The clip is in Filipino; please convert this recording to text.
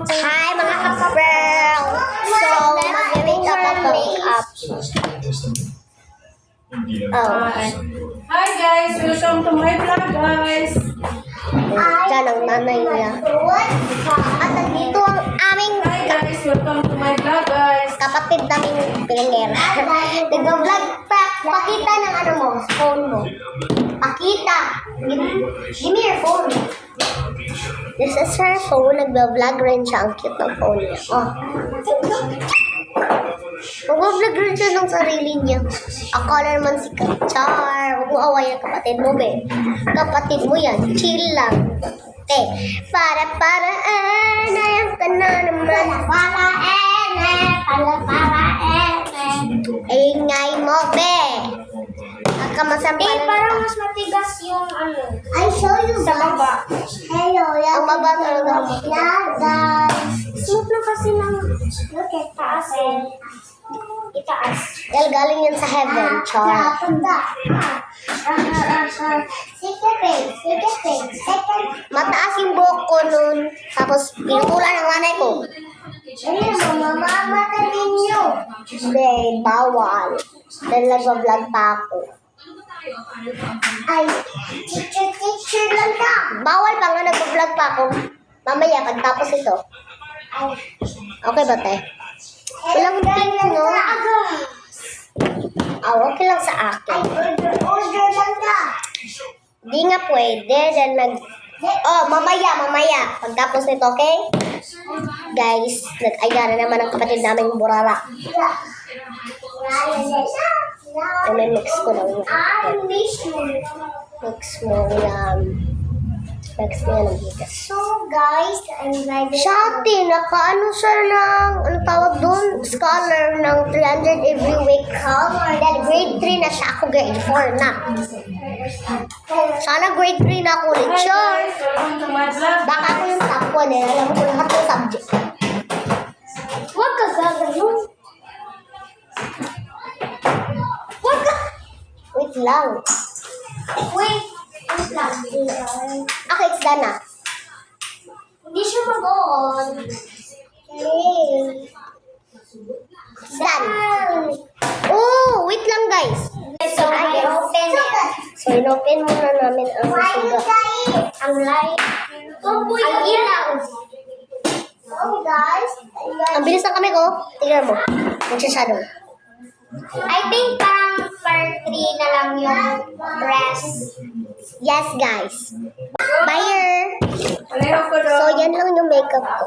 Hi mga ka-bro! So, mag-makeup ako. Makeup. Oh. Hi guys! Welcome to my vlog guys! Diyan ang nanay niya. At nandito ang aming Hi guys! Welcome to my vlog guys! kapatid naming pilingera. Nag-vlog pa. Pakita ng ano mo, phone mo. Pakita. Give me your phone. This is her phone. Nag-vlog rin siya. Ang cute ng phone niya. Oh. Nag-vlog rin siya ng sarili niya. Akala naman si Char. Huwag mo away ang kapatid mo, be. Kapatid mo yan. Chill lang. Eh, para-paraan. Ayan ka na naman. Ingay mo, be. Kamasampalan Parang mas matigas yung ano. I show you Sa baba. Hello, ang baba talaga. Smooth na kasi ng look at taas eh. Itaas. Dahil galing yan sa heaven, Char. Mataas yung buhok ko nun. Tapos, pinukulan ng nanay ko. Hindi, bawal. Dahil nag-vlog pa ako. Ay, teacher lang ka. Bawal pa nga, nag-vlog pa ako. Mamaya, pagtapos ito. Okay ba, te? Walang pink, no? Okay lang sa Ay, akin. order lang ka. Di nga pwede. Dahil mamaya. Pagtapos nito, okay? Guys, nag-aya na naman ang kapatid naming burara. May mix ko lang. Mix mo yan. Mix mo yan ang bigas. So guys, I'm glad that Shati, nakaano siya ng, ano tawag doon? Scholar ng 300 every week. Dahil grade 3 na siya. Ako grade 4 na. Sana grade 3 na ako ulit. Hi Sure. guys! Welcome to my vlog! Baka ako yung top 1 eh. Alam ko lahat ng subject. huwag ka gagano. Wag ka! Wait lang. Wait lang. Okay, it's done na. Hindi siya mag-on. It's done. Oh, wait lang guys. So, I open it. So, inopen muna namin ang suga. Ang light. Ang ilaw. So guys, Ang bilis ng kamay ko. Tingnan mo. Nagsashadow. I think parang per 3 na lang yung dress. Yes, guys. Bye! Pareho ko So, yan lang yung makeup ko.